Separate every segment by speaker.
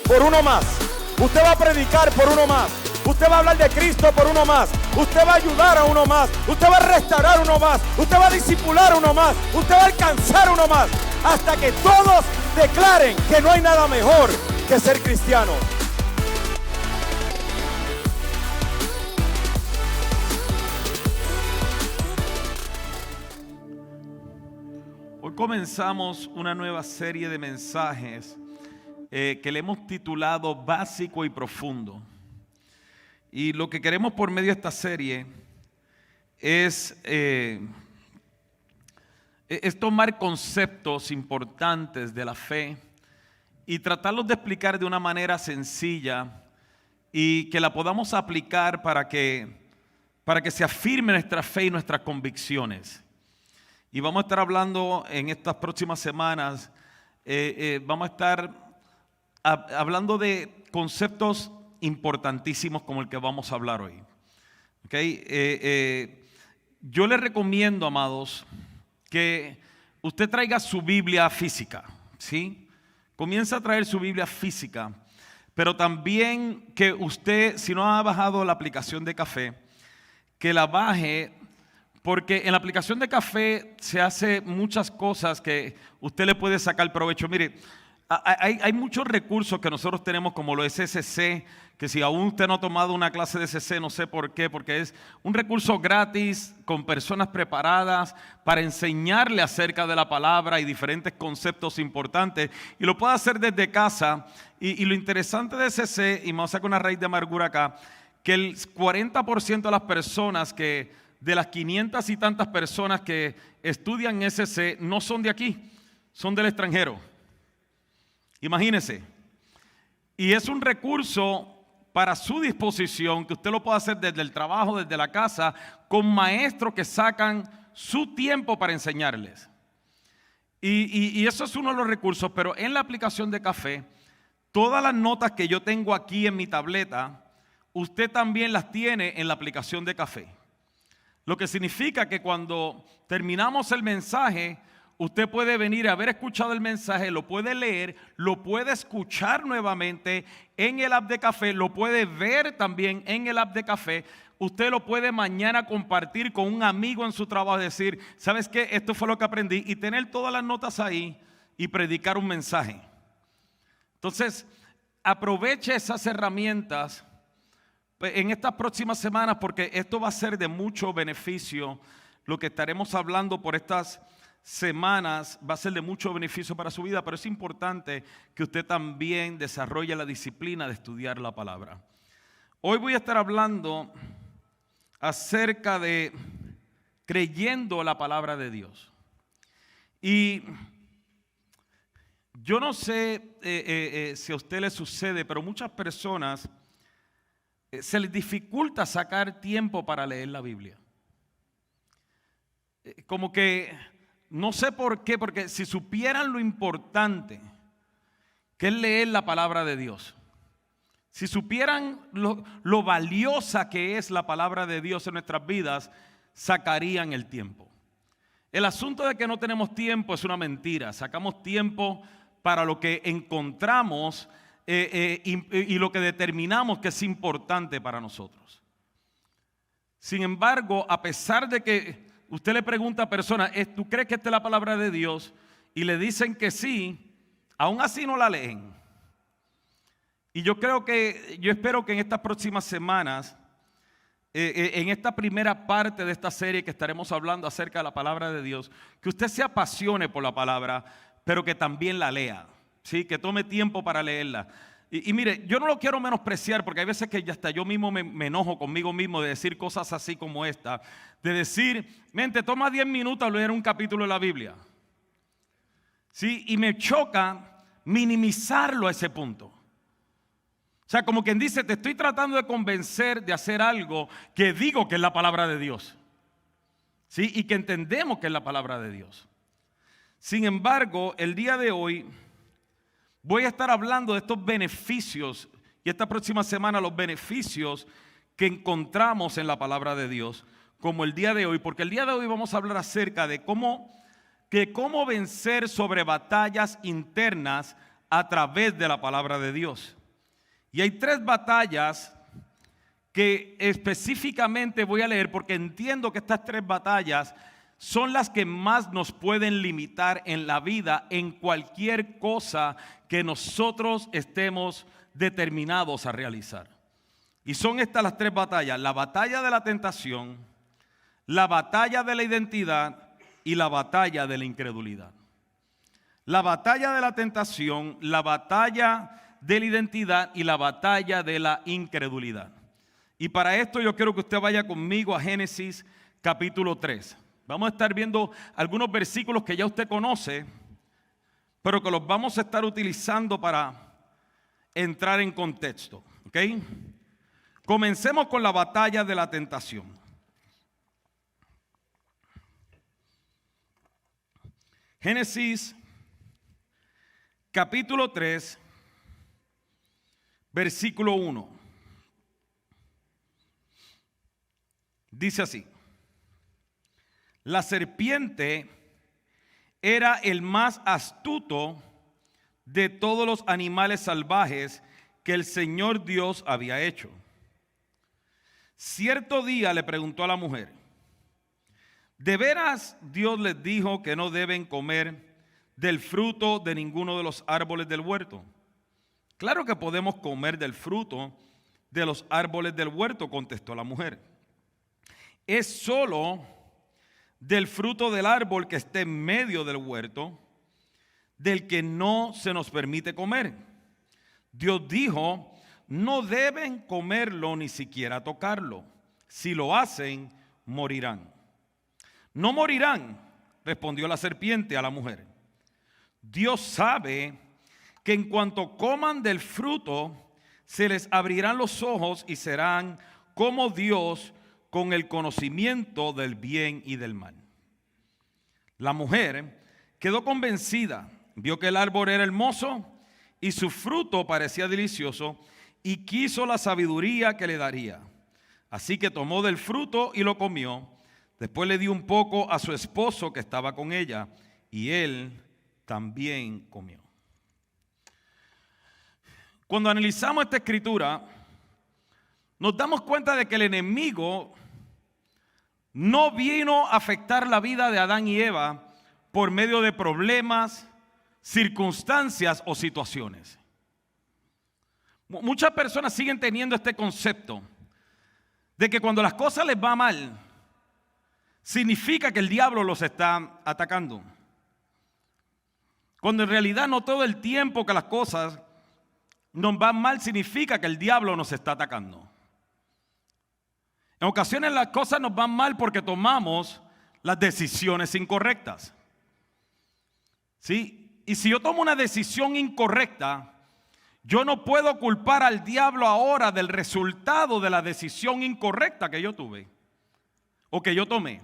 Speaker 1: por uno más. Usted va a predicar por uno más. Usted va a hablar de Cristo por uno más. Usted va a ayudar a uno más. Usted va a restaurar uno más. Usted va a discipular uno más. Usted va a alcanzar uno más. Hasta que todos declaren que no hay nada mejor que ser cristiano.
Speaker 2: Hoy comenzamos una nueva serie de mensajes que le hemos titulado Básico y Profundo. Y lo que queremos por medio de esta serie es tomar conceptos importantes de la fe y tratarlos de explicar de una manera sencilla y que la podamos aplicar para que se afirme nuestra fe y nuestras convicciones. Y vamos a estar hablando en estas próximas semanas, vamos a estar hablando de conceptos importantísimos como el que vamos a hablar hoy. ¿Okay? Yo les recomiendo, amados, que usted traiga su Biblia física, ¿sí? Comienza a traer su Biblia física, pero también que usted, si no ha bajado la aplicación de Café, que la baje. Porque en la aplicación de Café se hace muchas cosas que usted le puede sacar provecho. Mire, hay muchos recursos que nosotros tenemos como lo es SC, que si aún usted no ha tomado una clase de SC, no sé por qué, porque es un recurso gratis con personas preparadas para enseñarle acerca de la palabra y diferentes conceptos importantes. Y lo puede hacer desde casa. Y lo interesante de SC, y me voy a sacar una raíz de amargura acá, que el 40% de las personas de las 500 y tantas personas que estudian SC no son de aquí, son del extranjero. Imagínese. Y es un recurso para su disposición que usted lo puede hacer desde el trabajo, desde la casa, con maestros que sacan su tiempo para enseñarles. Y eso es uno de los recursos, pero en la aplicación de Café, todas las notas que yo tengo aquí en mi tableta, usted también las tiene en la aplicación de Café. Lo que significa que cuando terminamos el mensaje, usted puede venir a haber escuchado el mensaje, lo puede leer, lo puede escuchar nuevamente en el app de Café, lo puede ver también en el app de Café. Usted lo puede mañana compartir con un amigo en su trabajo, decir, ¿sabes qué? Esto fue lo que aprendí, y tener todas las notas ahí y predicar un mensaje. Entonces, aproveche esas herramientas en estas próximas semanas, porque esto va a ser de mucho beneficio. Lo que estaremos hablando por estas semanas va a ser de mucho beneficio para su vida, pero es importante que usted también desarrolle la disciplina de estudiar la palabra. Hoy voy a estar hablando acerca de creyendo la palabra de Dios. Y yo no sé si a usted le sucede, pero muchas personas se les dificulta sacar tiempo para leer la Biblia. Como que no sé por qué, porque si supieran lo importante que es leer la palabra de Dios, si supieran lo valiosa que es la palabra de Dios en nuestras vidas, sacarían el tiempo. El asunto de que no tenemos tiempo es una mentira. Sacamos tiempo para lo que encontramos y lo que determinamos que es importante para nosotros. Sin embargo, a pesar de que usted le pregunta a personas, ¿tú crees que esta es la palabra de Dios? Y le dicen que sí, aún así no la leen. Y yo espero que en estas próximas semanas, en esta primera parte de esta serie que estaremos hablando acerca de la palabra de Dios, que usted se apasione por la palabra, pero que también la lea. Sí, que tome tiempo para leerla. Y mire, yo no lo quiero menospreciar, porque hay veces que ya hasta yo mismo me enojo conmigo mismo de decir cosas así como esta. De decir, mente, toma 10 minutos a leer un capítulo de la Biblia. Sí, y me choca minimizarlo a ese punto. O sea, como quien dice, te estoy tratando de convencer de hacer algo que digo que es la palabra de Dios. Sí, y que entendemos que es la palabra de Dios. Sin embargo, el día de hoy voy a estar hablando de estos beneficios, y esta próxima semana los beneficios que encontramos en la palabra de Dios, como el día de hoy, porque el día de hoy vamos a hablar acerca de cómo vencer sobre batallas internas a través de la palabra de Dios. Y hay 3 batallas que específicamente voy a leer porque entiendo que estas 3 batallas son las que más nos pueden limitar en la vida, en cualquier cosa que nosotros estemos determinados a realizar. Y son estas las 3 batallas: la batalla de la tentación, la batalla de la identidad y la batalla de la incredulidad. La batalla de la tentación, la batalla de la identidad y la batalla de la incredulidad. Y para esto yo quiero que usted vaya conmigo a Génesis capítulo 3. Vamos a estar viendo algunos versículos que ya usted conoce, pero que los vamos a estar utilizando para entrar en contexto. ¿Ok? Comencemos con la batalla de la tentación. Génesis capítulo 3, versículo 1. Dice así: la serpiente era el más astuto de todos los animales salvajes que el Señor Dios había hecho. Cierto día le preguntó a la mujer: ¿de veras Dios les dijo que no deben comer del fruto de ninguno de los árboles del huerto? Claro que podemos comer del fruto de los árboles del huerto, contestó la mujer. Es solo del fruto del árbol que esté en medio del huerto, del que no se nos permite comer. Dios dijo: no deben comerlo ni siquiera tocarlo. Si lo hacen, morirán. No morirán, respondió la serpiente a la mujer. Dios sabe que en cuanto coman del fruto, se les abrirán los ojos y serán como Dios, con el conocimiento del bien y del mal. La mujer quedó convencida, vio que el árbol era hermoso y su fruto parecía delicioso, y quiso la sabiduría que le daría. Así que tomó del fruto y lo comió. Después le dio un poco a su esposo que estaba con ella, y él también comió. Cuando analizamos esta escritura, nos damos cuenta de que el enemigo no vino a afectar la vida de Adán y Eva por medio de problemas, circunstancias o situaciones. Muchas personas siguen teniendo este concepto de que cuando las cosas les va mal, significa que el diablo los está atacando. Cuando en realidad no todo el tiempo que las cosas nos van mal significa que el diablo nos está atacando. En ocasiones las cosas nos van mal porque tomamos las decisiones incorrectas. ¿Sí? Y si yo tomo una decisión incorrecta, yo no puedo culpar al diablo ahora del resultado de la decisión incorrecta que yo tuve o que yo tomé.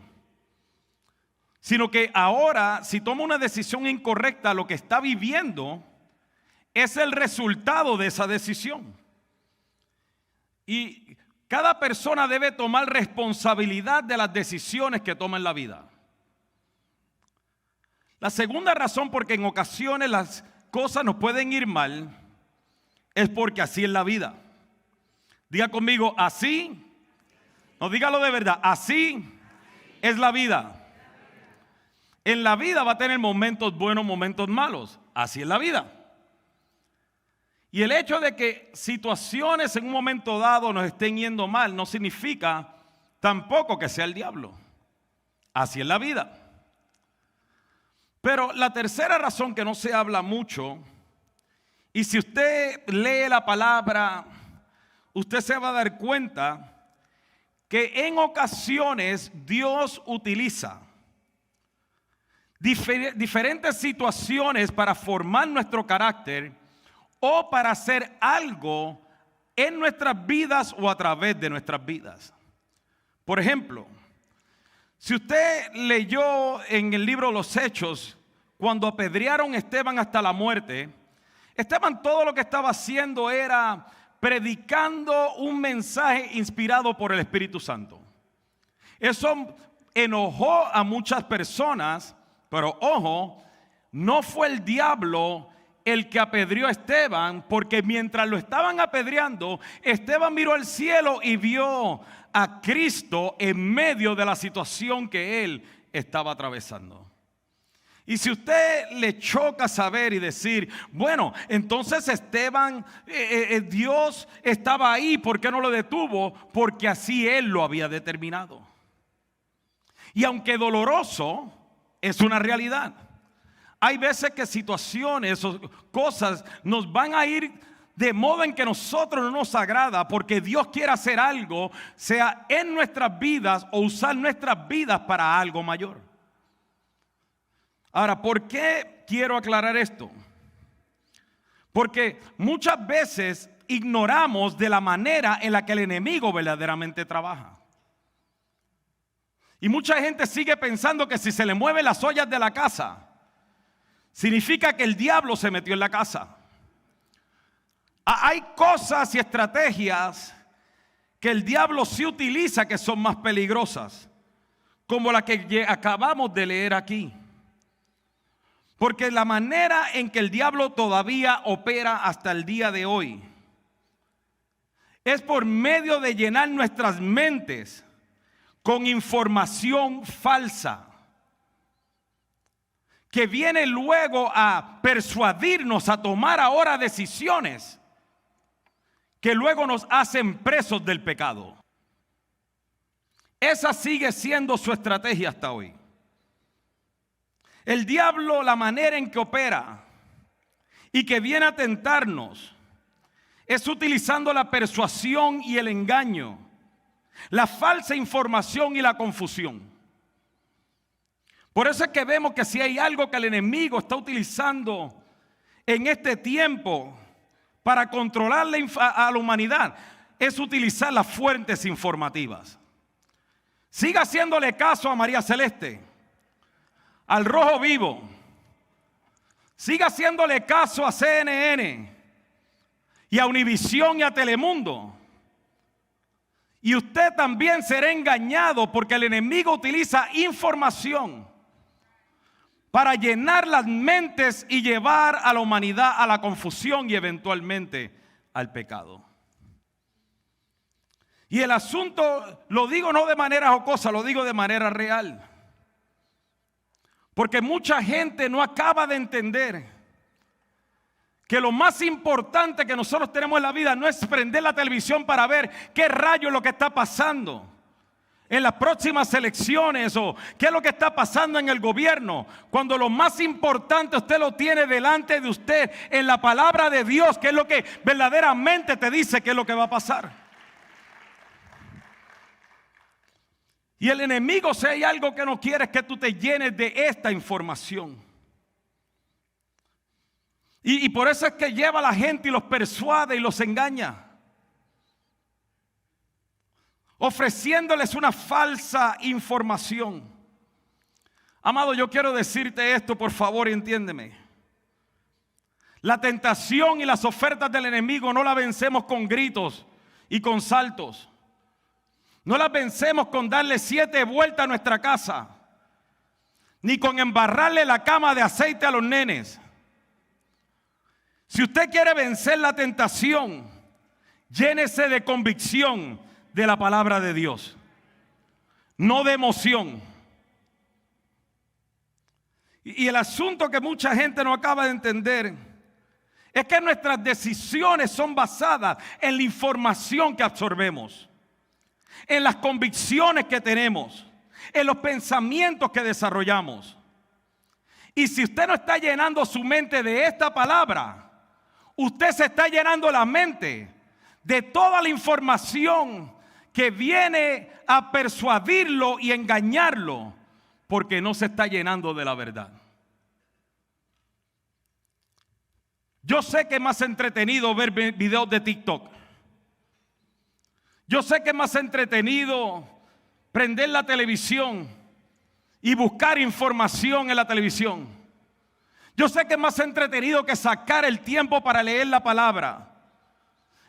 Speaker 2: Sino que ahora, si tomo una decisión incorrecta, lo que está viviendo es el resultado de esa decisión. Y cada persona debe tomar responsabilidad de las decisiones que toma en la vida. La segunda razón por que en ocasiones las cosas nos pueden ir mal es porque así es la vida. Diga conmigo, así. No, dígalo de verdad, así es la vida. En la vida va a tener momentos buenos, momentos malos. Así es la vida. Y el hecho de que situaciones en un momento dado nos estén yendo mal no significa tampoco que sea el diablo. Así es la vida. Pero la tercera razón que no se habla mucho, y si usted lee la palabra, usted se va a dar cuenta que en ocasiones Dios utiliza diferentes situaciones para formar nuestro carácter o para hacer algo en nuestras vidas o a través de nuestras vidas. Por ejemplo, si usted leyó en el libro Los Hechos, cuando apedrearon a Esteban hasta la muerte, Esteban todo lo que estaba haciendo era predicando un mensaje inspirado por el Espíritu Santo. Eso enojó a muchas personas, pero ojo, no fue el diablo el que apedreó a Esteban, porque mientras lo estaban apedreando, Esteban miró al cielo y vio a Cristo en medio de la situación que él estaba atravesando. Y si usted le choca saber y decir, bueno, entonces Esteban, Dios estaba ahí, ¿por qué no lo detuvo? Porque así él lo había determinado. Y aunque doloroso, es una realidad. Hay veces que situaciones o cosas nos van a ir de modo en que a nosotros no nos agrada, porque Dios quiere hacer algo, sea en nuestras vidas o usar nuestras vidas para algo mayor. Ahora, ¿por qué quiero aclarar esto? Porque muchas veces ignoramos de la manera en la que el enemigo verdaderamente trabaja. Y mucha gente sigue pensando que si se le mueven las ollas de la casa, significa que el diablo se metió en la casa. Hay cosas y estrategias que el diablo sí utiliza que son más peligrosas, como la que acabamos de leer aquí. Porque la manera en que el diablo todavía opera hasta el día de hoy es por medio de llenar nuestras mentes con información falsa, que viene luego a persuadirnos a tomar ahora decisiones que luego nos hacen presos del pecado. Esa sigue siendo su estrategia hasta hoy. El diablo, la manera en que opera y que viene a tentarnos, es utilizando la persuasión y el engaño, la falsa información y la confusión. Por eso es que vemos que si hay algo que el enemigo está utilizando en este tiempo para controlar a la humanidad, es utilizar las fuentes informativas. Siga haciéndole caso a María Celeste, al Rojo Vivo. Siga haciéndole caso a CNN y a Univisión y a Telemundo. Y usted también será engañado, porque el enemigo utiliza información para llenar las mentes y llevar a la humanidad a la confusión y eventualmente al pecado. Y el asunto, lo digo no de manera jocosa, lo digo de manera real. Porque mucha gente no acaba de entender que lo más importante que nosotros tenemos en la vida no es prender la televisión para ver qué rayo es lo que está pasando en las próximas elecciones o qué es lo que está pasando en el gobierno, cuando lo más importante usted lo tiene delante de usted en la palabra de Dios, que es lo que verdaderamente te dice qué es lo que va a pasar. Y el enemigo, si hay algo que no quiere, es que tú te llenes de esta información. Y por eso es que lleva a la gente y los persuade y los engaña, ofreciéndoles una falsa información. Amado, yo quiero decirte esto, por favor, y entiéndeme. La tentación y las ofertas del enemigo no las vencemos con gritos y con saltos. No las vencemos con darle 7 vueltas a nuestra casa, ni con embarrarle la cama de aceite a los nenes. Si usted quiere vencer la tentación, llénese de convicción de la palabra de Dios, no de emoción. Y el asunto que mucha gente no acaba de entender es que nuestras decisiones son basadas en la información que absorbemos, en las convicciones que tenemos, en los pensamientos que desarrollamos. Y si usted no está llenando su mente de esta palabra, usted se está llenando la mente de toda la información que viene a persuadirlo y engañarlo, porque no se está llenando de la verdad. Yo sé que es más entretenido ver videos de TikTok. Yo sé que es más entretenido prender la televisión y buscar información en la televisión. Yo sé que es más entretenido que sacar el tiempo para leer la palabra.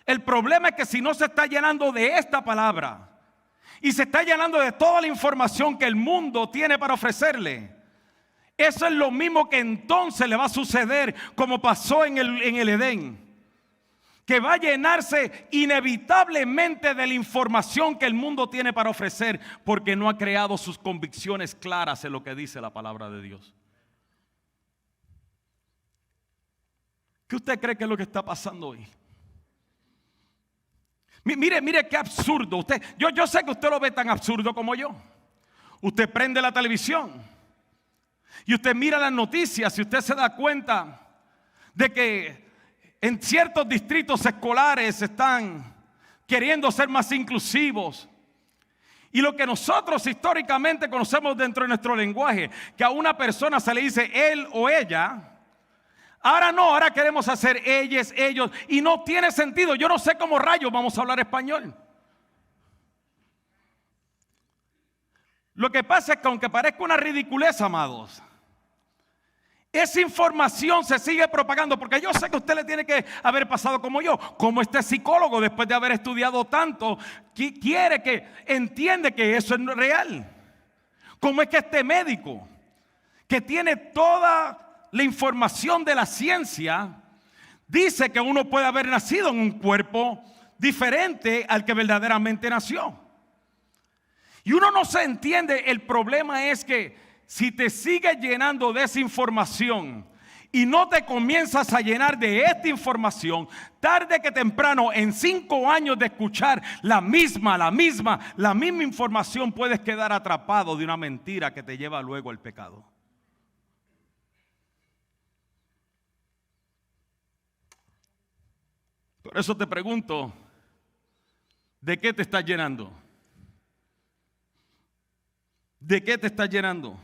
Speaker 2: El problema es que si no se está llenando de esta palabra y se está llenando de toda la información que el mundo tiene para ofrecerle, Eso es lo mismo que entonces le va a suceder como pasó en el Edén. Que va a llenarse inevitablemente de la información que el mundo tiene para ofrecer, porque no ha creado sus convicciones claras en lo que dice la palabra de Dios. ¿Qué usted cree que es lo que está pasando hoy? Mire qué absurdo. Yo sé que usted lo ve tan absurdo como yo. Usted prende la televisión y usted mira las noticias y usted se da cuenta de que en ciertos distritos escolares están queriendo ser más inclusivos. Y lo que nosotros históricamente conocemos dentro de nuestro lenguaje, que a una persona se le dice él o ella, ahora no, ahora queremos hacer ellas, ellos, y no tiene sentido. Yo no sé cómo rayos vamos a hablar español. Lo que pasa es que aunque parezca una ridiculez, amados, esa información se sigue propagando, porque yo sé que usted le tiene que haber pasado como yo, como este psicólogo después de haber estudiado tanto, entiende que eso es real. Como es que este médico, que tiene toda la información de la ciencia, dice que uno puede haber nacido en un cuerpo diferente al que verdaderamente nació. Y uno no se entiende. El problema es que si te sigues llenando de esa información y no te comienzas a llenar de esta información, tarde que temprano, en 5 años de escuchar la misma información, puedes quedar atrapado de una mentira que te lleva luego al pecado. Por eso te pregunto, ¿de qué te estás llenando? ¿De qué te estás llenando?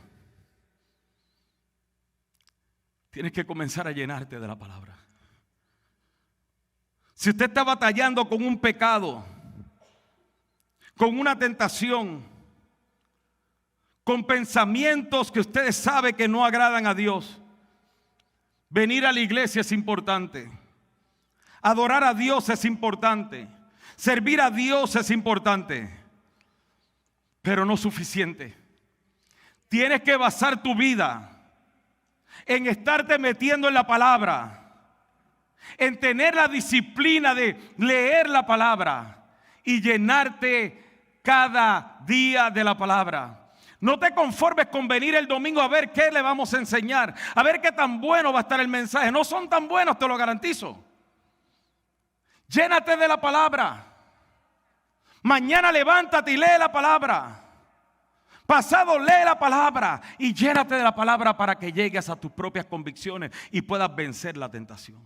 Speaker 2: Tienes que comenzar a llenarte de la palabra. Si usted está batallando con un pecado, con una tentación, con pensamientos que usted sabe que no agradan a Dios, venir a la iglesia es importante. Adorar a Dios es importante. Servir a Dios es importante. Pero no suficiente. Tienes que basar tu vida en estarte metiendo en la palabra, en tener la disciplina de leer la palabra y llenarte cada día de la palabra. No te conformes con venir el domingo a ver qué le vamos a enseñar, a ver qué tan bueno va a estar el mensaje. No son tan buenos, te lo garantizo. Llénate de la palabra. Mañana levántate y lee la palabra. Pasado lee la palabra y llénate de la palabra para que llegues a tus propias convicciones y puedas vencer la tentación.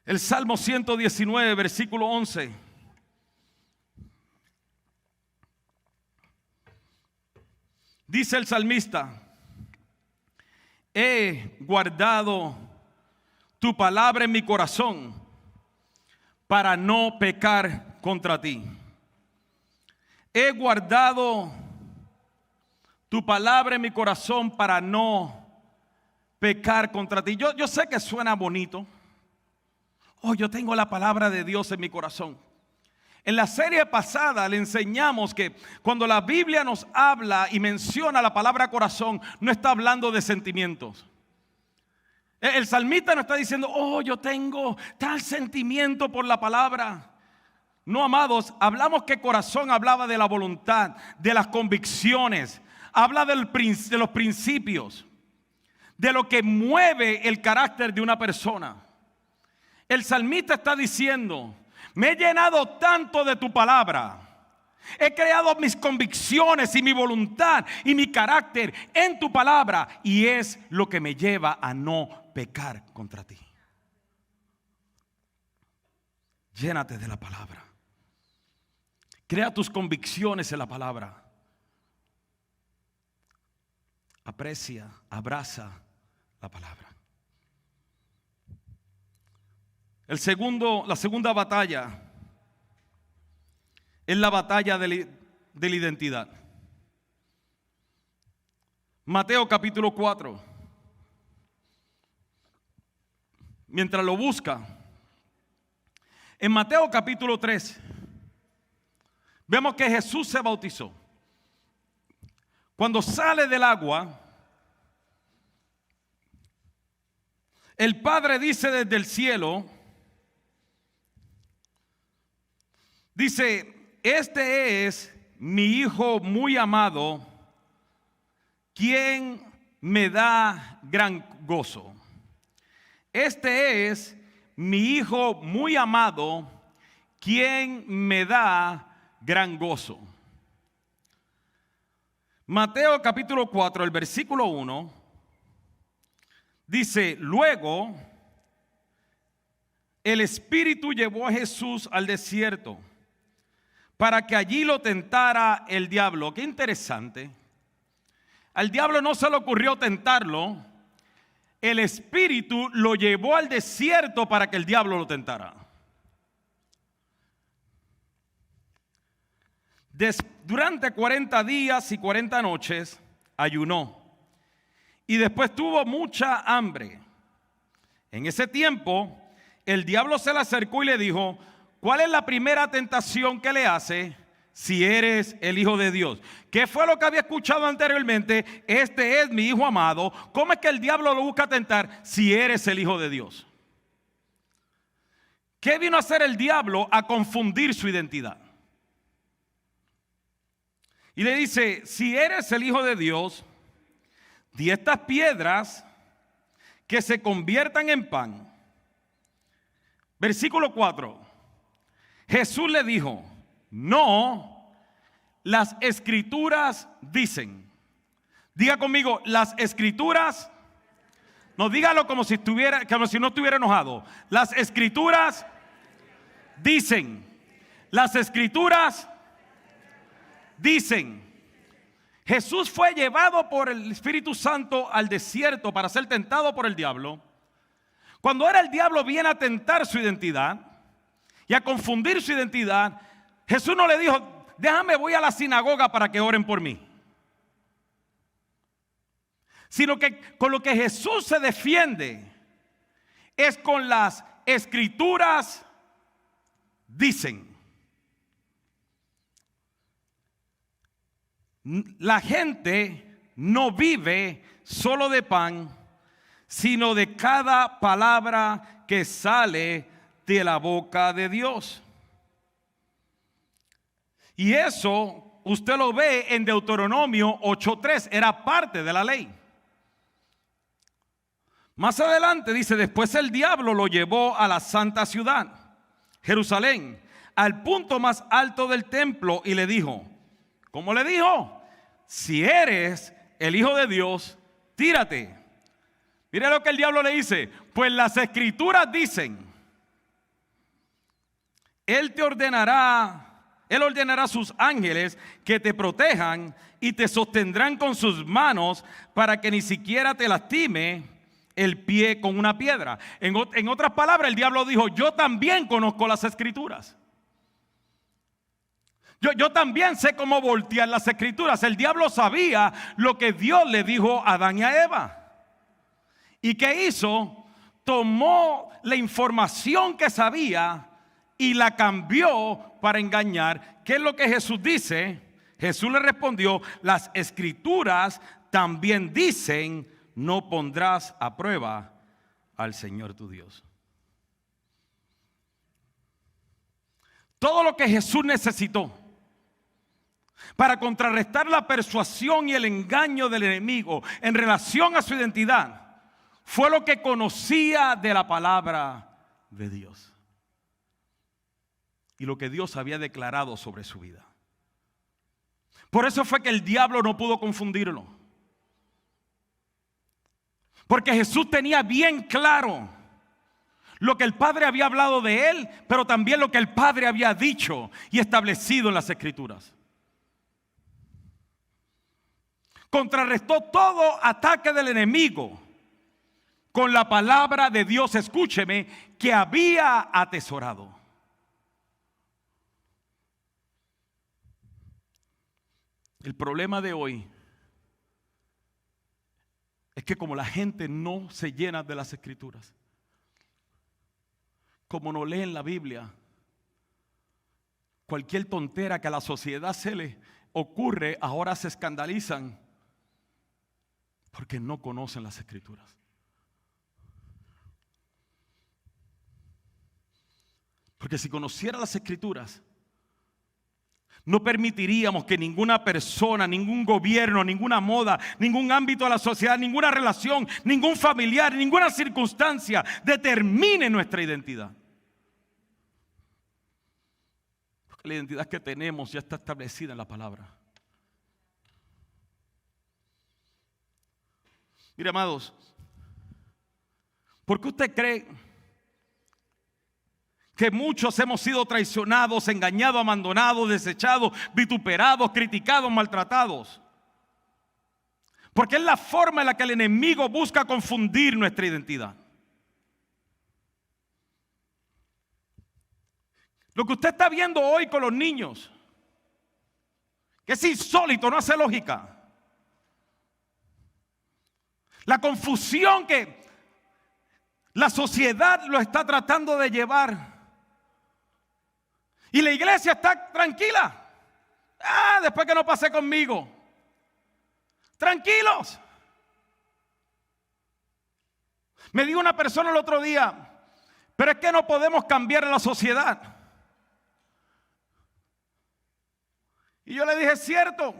Speaker 2: El Salmo 119, versículo 11. Dice el salmista: he guardado tu palabra en mi corazón para no pecar contra ti. He guardado tu palabra en mi corazón para no pecar contra ti. Yo sé que suena bonito. Oh, yo tengo la palabra de Dios en mi corazón. En la serie pasada le enseñamos que cuando la Biblia nos habla y menciona la palabra corazón, no está hablando de sentimientos. El salmista no está diciendo, oh, yo tengo tal sentimiento por la palabra. No, amados, hablamos que corazón hablaba de la voluntad, de las convicciones, habla de los principios, de lo que mueve el carácter de una persona. El salmista está diciendo, me he llenado tanto de tu palabra, he creado mis convicciones y mi voluntad y mi carácter en tu palabra, y es lo que me lleva a no pecar contra ti. Llénate de la palabra. Crea tus convicciones en la palabra. Aprecia, abraza la palabra. La segunda batalla es la batalla de la identidad. Mateo capítulo 4. Mientras lo busca, en Mateo capítulo 3, vemos que Jesús se bautizó. Cuando sale del agua, el Padre dice desde el cielo, dice, este es mi Hijo muy amado, quien me da gran gozo. Este es mi Hijo muy amado, quien me da gran gozo. Mateo capítulo 4, el versículo 1, dice, luego el Espíritu llevó a Jesús al desierto para que allí lo tentara el diablo. Qué interesante. Al diablo no se le ocurrió tentarlo, el Espíritu lo llevó al desierto para que el diablo lo tentara. Durante 40 días y 40 noches ayunó y después tuvo mucha hambre. En ese tiempo el diablo se le acercó y le dijo, ¿cuál es la primera tentación que le hace? Si eres el Hijo de Dios. ¿Qué fue lo que había escuchado anteriormente? Este es mi Hijo amado. ¿Cómo es que el diablo lo busca tentar? Si eres el Hijo de Dios. ¿Qué vino a hacer el diablo? A confundir su identidad. Y le dice, si eres el Hijo de Dios, di estas piedras que se conviertan en pan. Versículo 4. Jesús le dijo, no, las escrituras dicen. Diga conmigo, las escrituras. No, dígalo como si no estuviera enojado. Las escrituras dicen. Las escrituras dicen. Jesús fue llevado por el Espíritu Santo al desierto para ser tentado por el diablo. Cuando era el diablo viene a tentar su identidad y a confundir su identidad, Jesús no le dijo, déjame voy a la sinagoga para que oren por mí. Sino que con lo que Jesús se defiende es con las escrituras dicen. La gente no vive solo de pan, sino de cada palabra que sale de la boca de Dios. Y eso usted lo ve en Deuteronomio 8:3, era parte de la ley. Más adelante dice, después el diablo lo llevó a la santa ciudad, Jerusalén, al punto más alto del templo y le dijo, ¿cómo le dijo? Si eres el Hijo de Dios, tírate. Mira lo que el diablo le dice, pues las escrituras dicen, Él ordenará a sus ángeles que te protejan y te sostendrán con sus manos para que ni siquiera te lastime el pie con una piedra. En otras palabras, el diablo dijo, yo también conozco las escrituras. Yo también sé cómo voltear las escrituras. El diablo sabía lo que Dios le dijo a Adán y a Eva. ¿Y qué hizo? Tomó la información que sabía y la cambió para engañar. ¿Qué es lo que Jesús dice? Jesús le respondió, las escrituras también dicen, no pondrás a prueba al Señor tu Dios. Todo lo que Jesús necesitó para contrarrestar la persuasión y el engaño del enemigo en relación a su identidad fue lo que conocía de la palabra de Dios y lo que Dios había declarado sobre su vida. Por eso fue que el diablo no pudo confundirlo, porque Jesús tenía bien claro lo que el Padre había hablado de él, pero también lo que el Padre había dicho y establecido en las Escrituras. Contrarrestó todo ataque del enemigo con la palabra de Dios, escúcheme, que había atesorado. El problema de hoy es que como la gente no se llena de las Escrituras, como no leen la Biblia, cualquier tontera que a la sociedad se le ocurre, ahora se escandalizan Porque no conocen las Escrituras. Porque si conociera las Escrituras, no permitiríamos que ninguna persona, ningún gobierno, ninguna moda, ningún ámbito de la sociedad, ninguna relación, ningún familiar, ninguna circunstancia determine nuestra identidad. Porque la identidad que tenemos ya está establecida en la palabra. Mire, amados, ¿por qué usted cree que muchos hemos sido traicionados, engañados, abandonados, desechados, vituperados, criticados, maltratados? Porque es la forma en la que el enemigo busca confundir nuestra identidad. Lo que usted está viendo hoy con los niños, que es insólito, no hace lógica. La confusión que la sociedad lo está tratando de llevar. Y la iglesia está tranquila. Después que no pase conmigo. Tranquilos. Me dijo una persona el otro día, pero es que no podemos cambiar la sociedad. Y yo le dije, es cierto.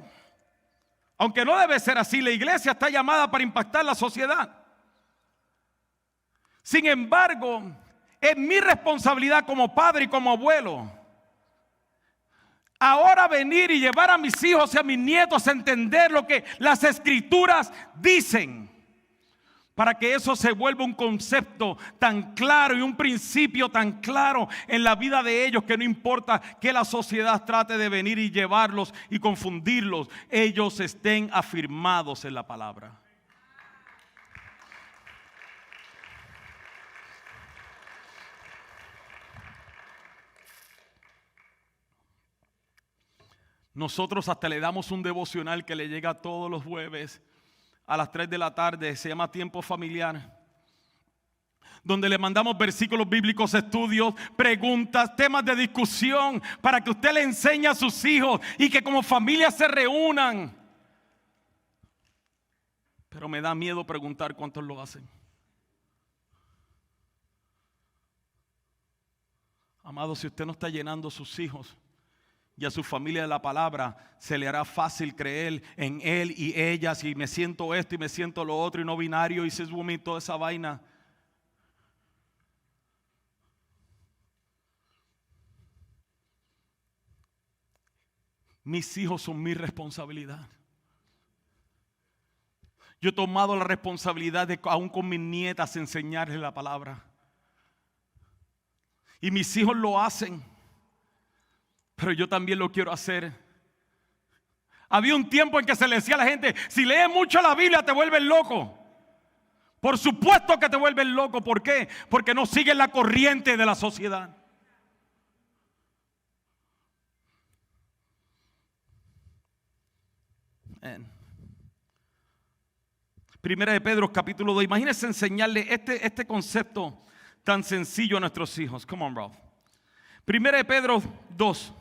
Speaker 2: Aunque no debe ser así, la iglesia está llamada para impactar la sociedad. Sin embargo, es mi responsabilidad como padre y como abuelo ahora venir y llevar a mis hijos y a mis nietos a entender lo que las Escrituras dicen, para que eso se vuelva un concepto tan claro y un principio tan claro en la vida de ellos, que no importa que la sociedad trate de venir y llevarlos y confundirlos, ellos estén afirmados en la palabra. Nosotros hasta le damos un devocional que le llega todos los jueves a las 3 de la tarde, se llama Tiempo Familiar, donde le mandamos versículos bíblicos, estudios, preguntas, temas de discusión, para que usted le enseñe a sus hijos y que como familia se reúnan. Pero me da miedo preguntar cuántos lo hacen. Amado, si usted no está llenando a sus hijos y a su familia de la palabra, se le hará fácil creer en él y ella, si me siento esto y me siento lo otro, y no binario y cis woman y toda esa vaina. Mis hijos son mi responsabilidad. Yo he tomado la responsabilidad de, aún con mis nietas, enseñarles la palabra. Y mis hijos lo hacen. Pero yo también lo quiero hacer. Había un tiempo en que se le decía a la gente, si lees mucho la Biblia te vuelves loco. Por supuesto que te vuelves loco. ¿Por qué? Porque no sigues la corriente de la sociedad. Primera de Pedro capítulo 2. Imagínense enseñarle este concepto tan sencillo a nuestros hijos. Come on, bro. Primera de Pedro 2.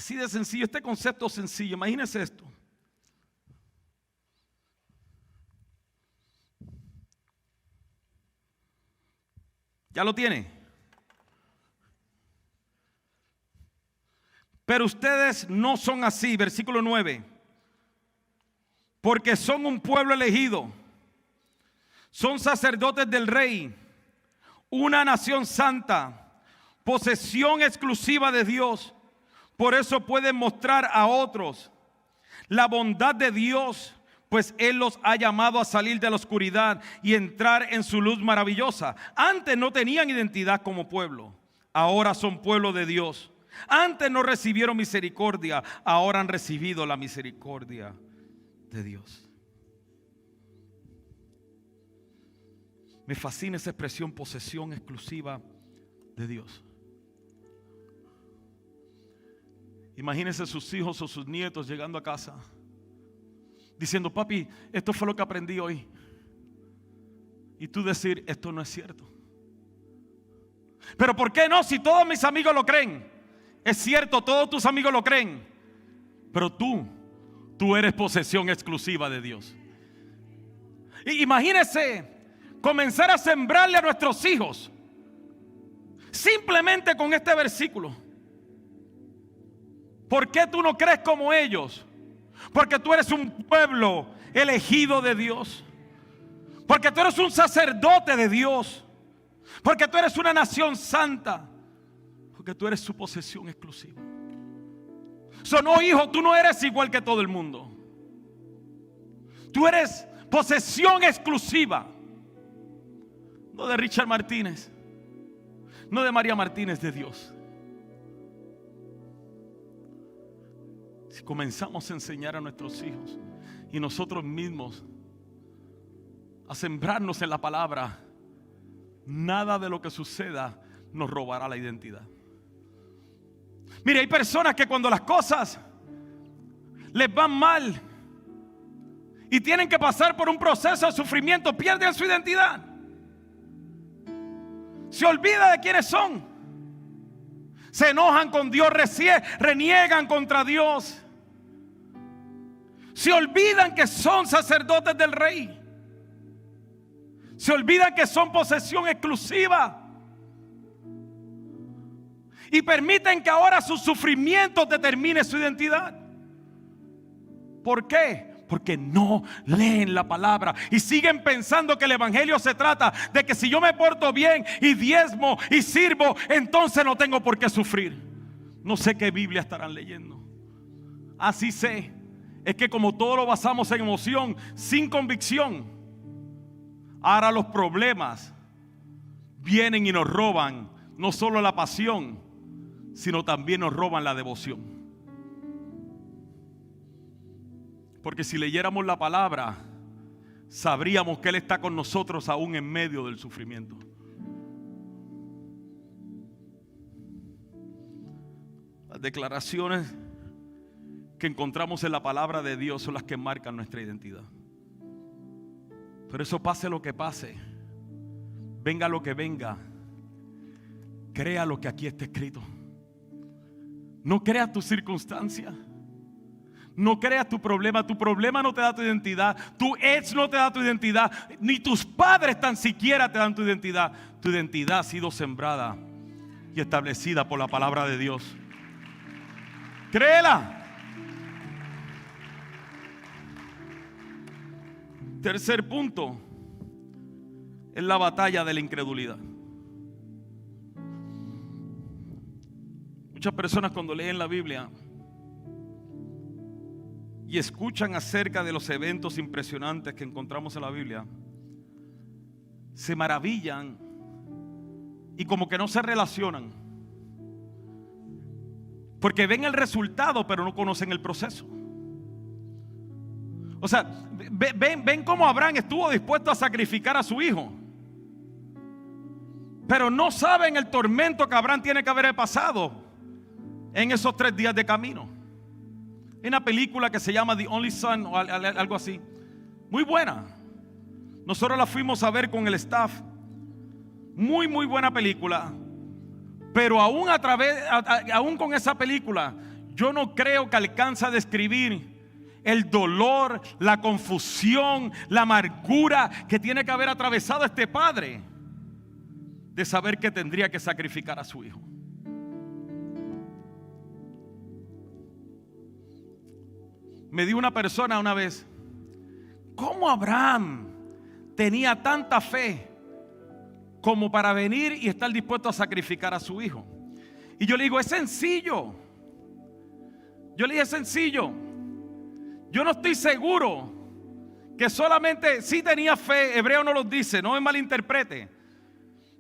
Speaker 2: Así de sencillo, este concepto sencillo. Imagínense esto. ¿Ya lo tiene? Pero ustedes no son así, versículo 9. Porque son un pueblo elegido. Son sacerdotes del rey. Una nación santa. Posesión exclusiva de Dios. Por eso pueden mostrar a otros la bondad de Dios, pues Él los ha llamado a salir de la oscuridad y entrar en su luz maravillosa. Antes no tenían identidad como pueblo, ahora son pueblo de Dios. Antes no recibieron misericordia, ahora han recibido la misericordia de Dios. Me fascina esa expresión, posesión exclusiva de Dios. Imagínense sus hijos o sus nietos llegando a casa diciendo, papi, esto fue lo que aprendí hoy. Y tú decir, esto no es cierto. Pero ¿por qué no? Si todos mis amigos lo creen. Es cierto, todos tus amigos lo creen. Pero tú tú eres posesión exclusiva de Dios. Imagínese comenzar a sembrarle a nuestros hijos simplemente con este versículo. ¿Por qué tú no crees como ellos? Porque tú eres un pueblo elegido de Dios. Porque tú eres un sacerdote de Dios. Porque tú eres una nación santa. Porque tú eres su posesión exclusiva. No, hijo, tú no eres igual que todo el mundo. Tú eres posesión exclusiva. No de Richard Martínez, no de María Martínez, de Dios. Si comenzamos a enseñar a nuestros hijos y nosotros mismos a sembrarnos en la palabra, nada de lo que suceda nos robará la identidad. Mire, hay personas que cuando las cosas les van mal y tienen que pasar por un proceso de sufrimiento, pierden su identidad. Se olvida de quiénes son. Se enojan con Dios, reniegan contra Dios. Se olvidan que son sacerdotes del Rey. Se olvidan que son posesión exclusiva. Y permiten que ahora sus sufrimientos determinen su identidad. ¿Por qué? Porque no leen la palabra y siguen pensando que el evangelio se trata de que si yo me porto bien y diezmo y sirvo, entonces no tengo por qué sufrir. No sé qué Biblia estarán leyendo. Así sé, es que como todo lo basamos en emoción, sin convicción, ahora los problemas vienen y nos roban no solo la pasión, sino también nos roban la devoción. Porque si leyéramos la palabra, sabríamos que Él está con nosotros aún en medio del sufrimiento. Las declaraciones que encontramos en la palabra de Dios son las que marcan nuestra identidad. Pero eso, pase lo que pase, venga lo que venga, crea lo que aquí está escrito. No creas tu circunstancia. No creas tu problema no te da tu identidad, tu ex no te da tu identidad, ni tus padres tan siquiera te dan tu identidad. Tu identidad ha sido sembrada y establecida por la palabra de Dios. Créela. Tercer punto es la batalla de la incredulidad. Muchas personas cuando leen la Biblia y escuchan acerca de los eventos impresionantes que encontramos en la Biblia, se maravillan y como que no se relacionan, porque ven el resultado pero no conocen el proceso. O sea, ven cómo Abraham estuvo dispuesto a sacrificar a su hijo, pero no saben el tormento que Abraham tiene que haber pasado en esos 3 días de camino. Hay una película que se llama The Only Son o algo así, muy buena. Nosotros la fuimos a ver con el staff. Muy buena película. Pero aún con esa película, yo no creo que alcance a describir el dolor, la confusión, la amargura que tiene que haber atravesado este padre de saber que tendría que sacrificar a su hijo. Me dijo una persona una vez, ¿cómo Abraham tenía tanta fe como para venir y estar dispuesto a sacrificar a su hijo? Y yo le digo, es sencillo. Yo le dije, es sencillo. Yo no estoy seguro que solamente sí tenía fe. Hebreo no lo dice, no me malinterprete.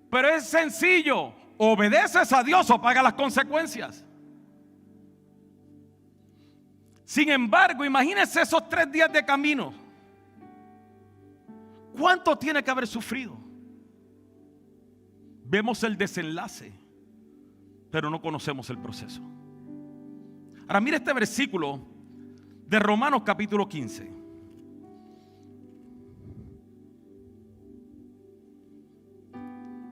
Speaker 2: Pero es sencillo. Obedeces a Dios o paga las consecuencias. Sin embargo, imagínense esos 3 días de camino. ¿Cuánto tiene que haber sufrido? Vemos el desenlace, pero no conocemos el proceso. Ahora mire este versículo de Romanos capítulo 15.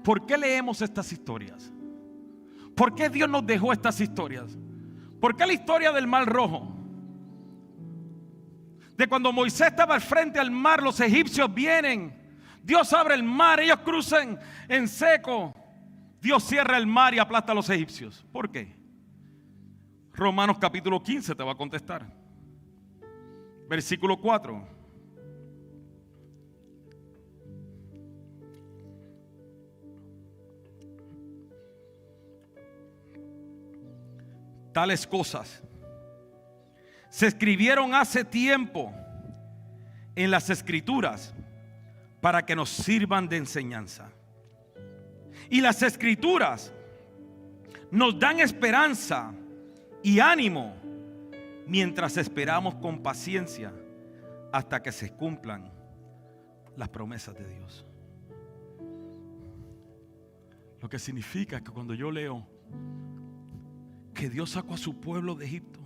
Speaker 2: ¿Por qué leemos estas historias? ¿Por qué Dios nos dejó estas historias? ¿Por qué la historia del Mar Rojo? de cuando Moisés estaba al frente al mar, los egipcios vienen, Dios abre el mar, ellos cruzan en seco, Dios cierra el mar y aplasta a los egipcios. ¿Por qué? Romanos capítulo 15 te va a contestar. Versículo 4. Tales cosas se escribieron hace tiempo en las Escrituras para que nos sirvan de enseñanza. Y las Escrituras nos dan esperanza y ánimo mientras esperamos con paciencia hasta que se cumplan las promesas de Dios. Lo que significa que cuando yo leo que Dios sacó a su pueblo de Egipto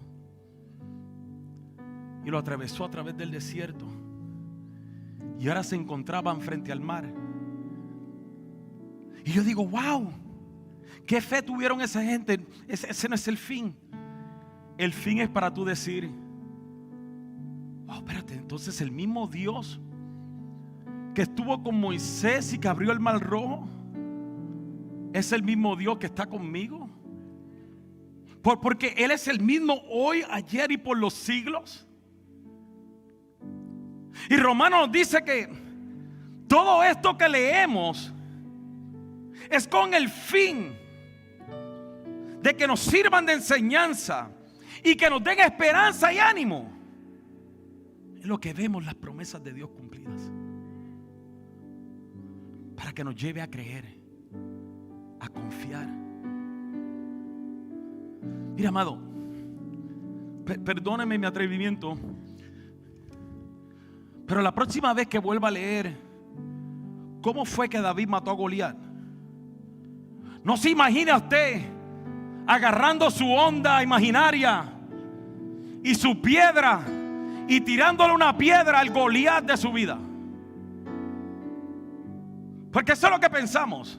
Speaker 2: y lo atravesó a través del desierto, y ahora se encontraban frente al mar, y yo digo, wow, qué fe tuvieron esa gente. Ese no es el fin. El fin es para tú decir, oh, espérate, entonces el mismo Dios que estuvo con Moisés y que abrió el mar rojo es el mismo Dios que está conmigo. Porque Él es el mismo hoy, ayer y por los siglos. Y Romanos nos dice que todo esto que leemos es con el fin de que nos sirvan de enseñanza y que nos den esperanza y ánimo en lo que vemos las promesas de Dios cumplidas, para que nos lleve a creer, a confiar. Mira, amado, perdóneme mi atrevimiento, pero la próxima vez que vuelva a leer cómo fue que David mató a Goliat, no se imagine usted agarrando su onda imaginaria y su piedra y tirándole una piedra al Goliat de su vida. Porque eso es lo que pensamos.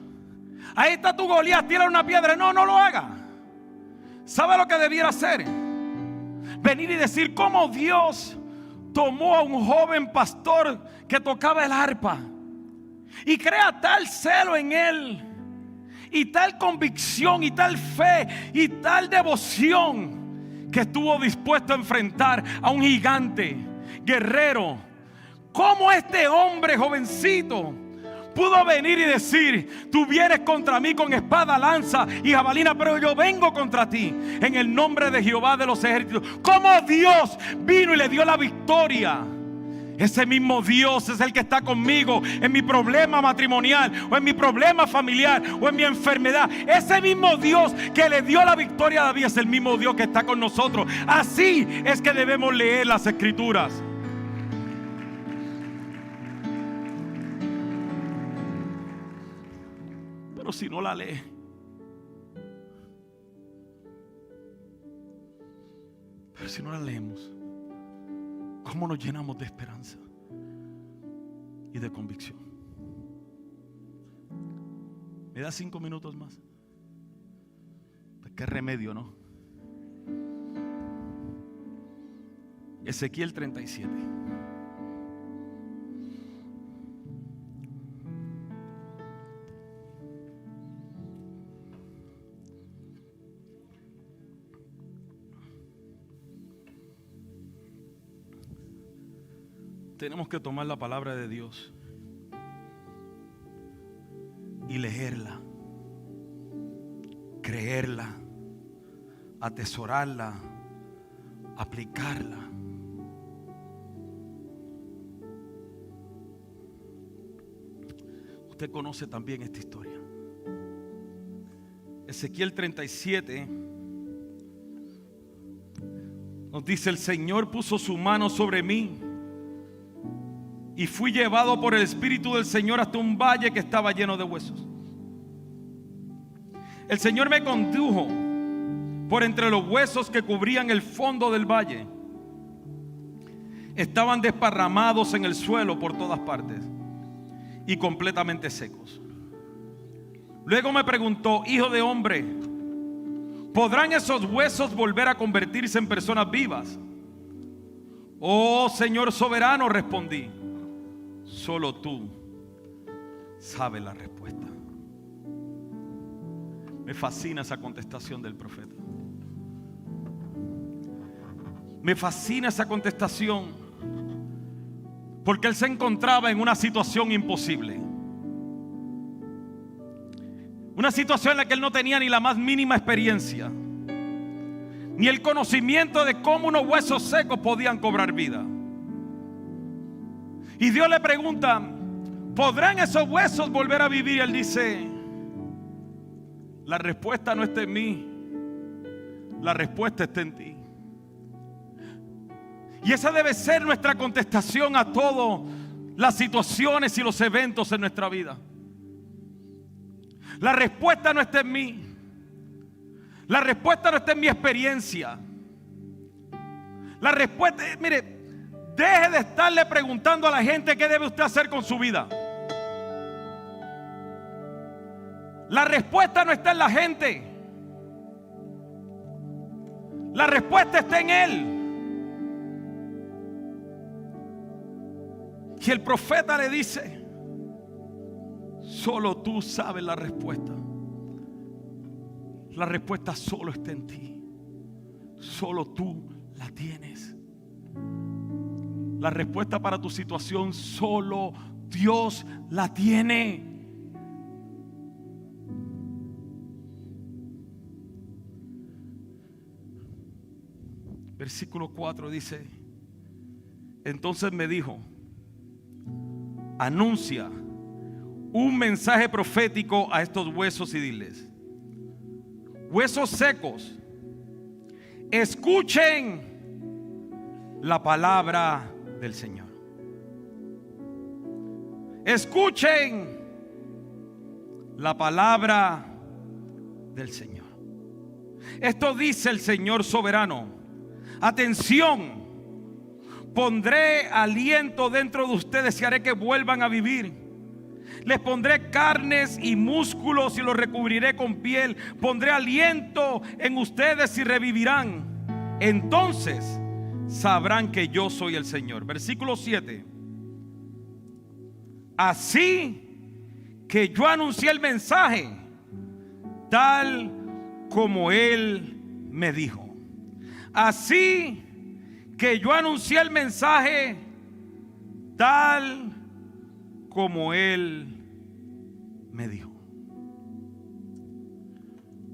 Speaker 2: Ahí está tu Goliat, tira una piedra. No, no lo haga. ¿Sabe lo que debiera hacer? Venir y decir cómo Dios tomó a un joven pastor que tocaba el arpa y crea tal celo en él, y tal convicción, y tal fe, y tal devoción, que estuvo dispuesto a enfrentar a un gigante guerrero. ¿Cómo este hombre jovencito pudo venir y decir, tú vienes contra mí con espada, lanza y jabalina, pero yo vengo contra ti en el nombre de Jehová de los ejércitos? ¿Cómo Dios vino y le dio la victoria? Ese mismo Dios es el que está conmigo en mi problema matrimonial, o en mi problema familiar, o en mi enfermedad. Ese mismo Dios que le dio la victoria a David es el mismo Dios que está con nosotros. Así es que debemos leer las Escrituras. Pero si no la lee, pero si no la leemos, ¿cómo nos llenamos de esperanza y de convicción? ¿Me da 5 minutos más? Pues qué remedio, ¿no? Ezequiel 37. Tenemos que tomar la palabra de Dios y leerla, creerla, atesorarla, aplicarla. Usted conoce también esta historia. Ezequiel 37 nos dice: el Señor puso su mano sobre mí y fui llevado por el Espíritu del Señor hasta un valle que estaba lleno de huesos. El Señor me condujo por entre los huesos que cubrían el fondo del valle. Estaban desparramados en el suelo por todas partes y completamente secos. Luego me preguntó: hijo de hombre, ¿podrán esos huesos volver a convertirse en personas vivas? Oh Señor soberano, respondí, solo tú sabes la respuesta. Me fascina esa contestación del profeta. Me fascina esa contestación, porque él se encontraba en una situación imposible. Una situación en la que él no tenía ni la más mínima experiencia, ni el conocimiento de cómo unos huesos secos podían cobrar vida. Y Dios le pregunta, ¿podrán esos huesos volver a vivir? Y él dice, la respuesta no está en mí, la respuesta está en ti. Y esa debe ser nuestra contestación a todas las situaciones y los eventos en nuestra vida. La respuesta no está en mí. La respuesta no está en mi experiencia. La respuesta, mire, deje de estarle preguntando a la gente qué debe usted hacer con su vida. La respuesta no está en la gente. La respuesta está en Él. Y el profeta le dice, solo tú sabes la respuesta. La respuesta solo está en ti. Solo tú la tienes. La respuesta para tu situación solo Dios la tiene. Versículo 4 dice, entonces me dijo, anuncia un mensaje profético a estos huesos y diles, huesos secos, escuchen la palabra del Señor. Escuchen la palabra del Señor. Esto dice el Señor soberano. Atención, pondré aliento dentro de ustedes y haré que vuelvan a vivir. Les pondré carnes y músculos y los recubriré con piel. Pondré aliento en ustedes y revivirán. Entonces sabrán que yo soy el Señor. Versículo 7. Así que yo anuncié el mensaje tal como Él me dijo. Así que yo anuncié el mensaje tal como Él me dijo.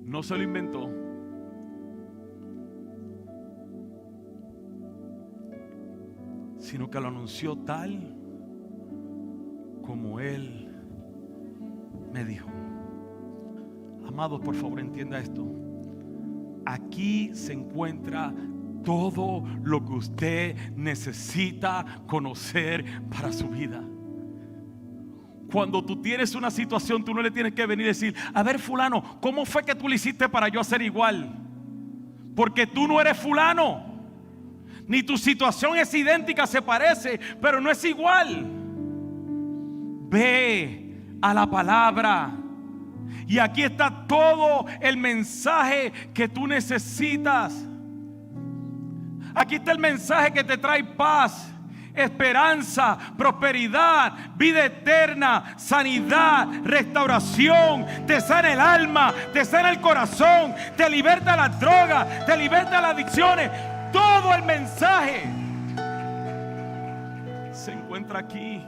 Speaker 2: No se lo inventó. Sino que lo anunció tal como Él me dijo. Amados, por favor, entienda esto. Aquí se encuentra todo lo que usted necesita conocer para su vida. Cuando tú tienes una situación, tú no le tienes que venir y decir, a ver, fulano, ¿cómo fue que tú le hiciste para yo hacer igual? Porque tú no eres fulano, ni tu situación es idéntica, se parece, pero no es igual. Ve a la palabra y aquí está todo el mensaje que tú necesitas. Aquí está el mensaje que te trae paz, esperanza, prosperidad, vida eterna, sanidad, restauración. Te sana el alma, te sana el corazón, te liberta la droga, te liberta las adicciones. Todo el mensaje se encuentra aquí.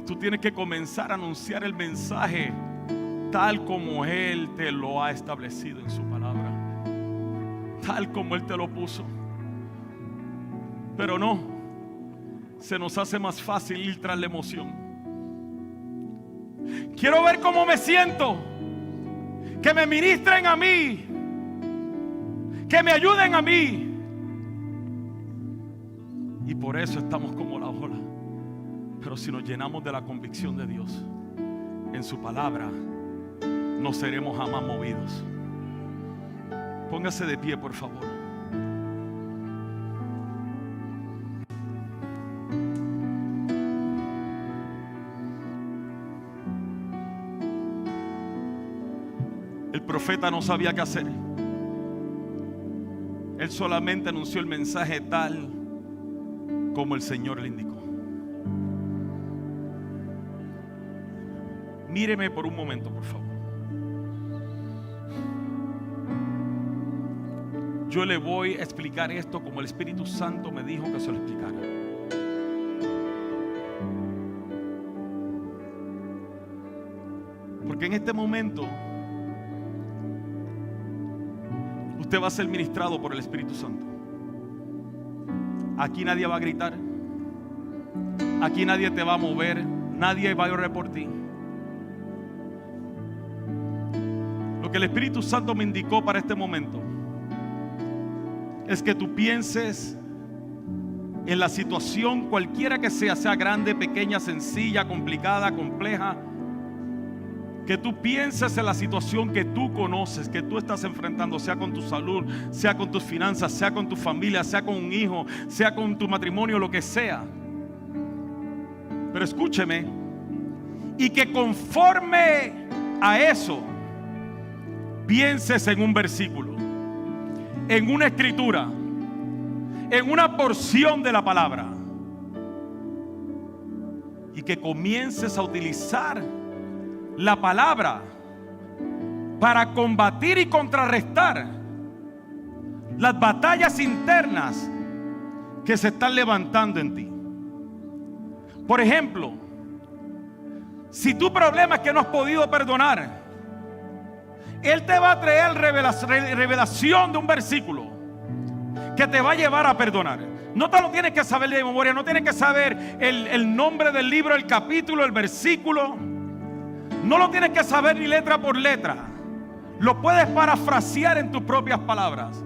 Speaker 2: Tú tienes que comenzar a anunciar el mensaje tal como Él te lo ha establecido en su palabra, tal como Él te lo puso. Pero no, se nos hace más fácil ir tras la emoción. Quiero ver cómo me siento, que me ministren a mí, que me ayuden a mí. Y por eso estamos como la ola. Pero si nos llenamos de la convicción de Dios en su palabra, no seremos jamás movidos. Póngase de pie, por favor. El profeta no sabía qué hacer. Él solamente anunció el mensaje tal como el Señor le indicó. Míreme por un momento, por favor. Yo le voy a explicar esto como el Espíritu Santo me dijo que se lo explicara. Porque en este momento usted va a ser ministrado por el Espíritu Santo. Aquí nadie va a gritar. Aquí nadie te va a mover. Nadie va a orar por ti. Lo que el Espíritu Santo me indicó para este momento es que tú pienses en la situación cualquiera que sea, sea grande, pequeña, sencilla, complicada, compleja. Que tú pienses en la situación que tú conoces, que tú estás enfrentando, sea con tu salud, sea con tus finanzas, sea con tu familia, sea con un hijo, sea con tu matrimonio, lo que sea. Pero escúcheme, y que conforme a eso pienses en un versículo, en una escritura, en una porción de la palabra, y que comiences a utilizar la palabra para combatir y contrarrestar las batallas internas que se están levantando en ti. Por ejemplo, si tu problema es que no has podido perdonar, Él te va a traer revelación de un versículo que te va a llevar a perdonar. No te lo tienes que saber de memoria, no tienes que saber el nombre del libro, el capítulo, el versículo. No lo tienes que saber ni letra por letra. Lo puedes parafrasear en tus propias palabras.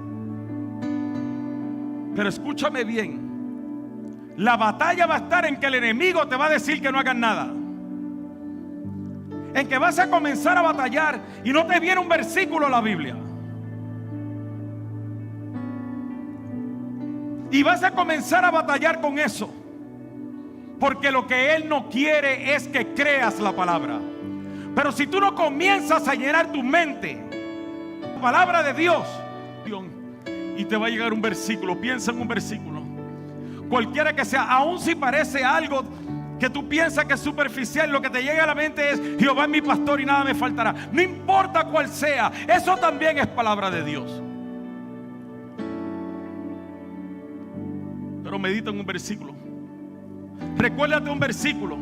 Speaker 2: Pero escúchame bien. La batalla va a estar en que el enemigo te va a decir que no hagas nada. En que vas a comenzar a batallar y no te viene un versículo en la Biblia. Y vas a comenzar a batallar con eso. Porque lo que Él no quiere es que creas la palabra. Pero si tú no comienzas a llenar tu mente la palabra de Dios, y te va a llegar un versículo, piensa en un versículo, cualquiera que sea, aun si parece algo que tú piensas que es superficial, lo que te llega a la mente es: Jehová es mi pastor y nada me faltará. No importa cuál sea, eso también es palabra de Dios. Pero medita en un versículo. Recuérdate un versículo.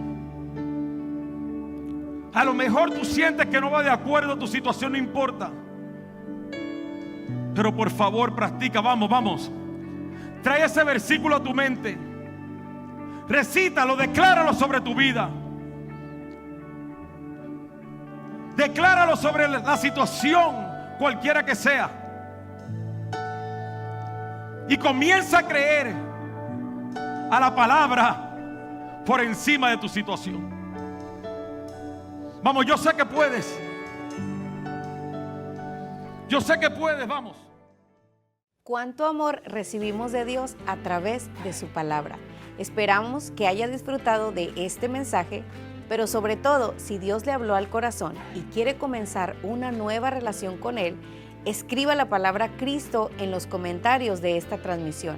Speaker 2: A lo mejor tú sientes que no va de acuerdo a tu situación, no importa. Pero por favor practica, vamos. Trae ese versículo a tu mente. Recítalo, decláralo sobre tu vida. Decláralo sobre la situación, cualquiera que sea. Y comienza a creer a la palabra por encima de tu situación. Vamos, yo sé que puedes. Yo sé que puedes, vamos.
Speaker 3: Cuánto amor recibimos de Dios a través de su palabra. Esperamos que haya disfrutado de este mensaje, pero sobre todo, si Dios le habló al corazón y quiere comenzar una nueva relación con Él, escriba la palabra Cristo en los comentarios de esta transmisión.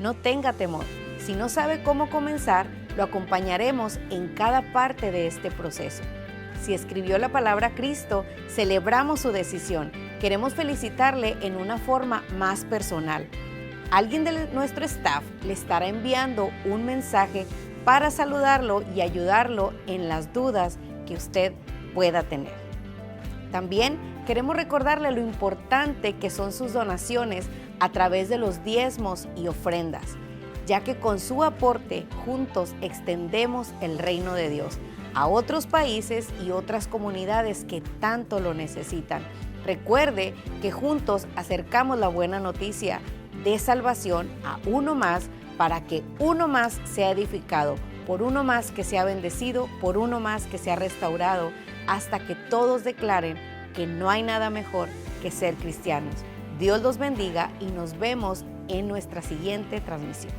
Speaker 3: No tenga temor. Si no sabe cómo comenzar, lo acompañaremos en cada parte de este proceso. Si escribió la palabra Cristo, celebramos su decisión. Queremos felicitarle en una forma más personal. Alguien de nuestro staff le estará enviando un mensaje para saludarlo y ayudarlo en las dudas que usted pueda tener. También queremos recordarle lo importante que son sus donaciones a través de los diezmos y ofrendas, ya que con su aporte juntos extendemos el reino de Dios a otros países y otras comunidades que tanto lo necesitan. Recuerde que juntos acercamos la buena noticia de salvación a uno más, para que uno más sea edificado, por uno más que sea bendecido, por uno más que sea restaurado, hasta que todos declaren que no hay nada mejor que ser cristianos. Dios los bendiga y nos vemos en nuestra siguiente transmisión.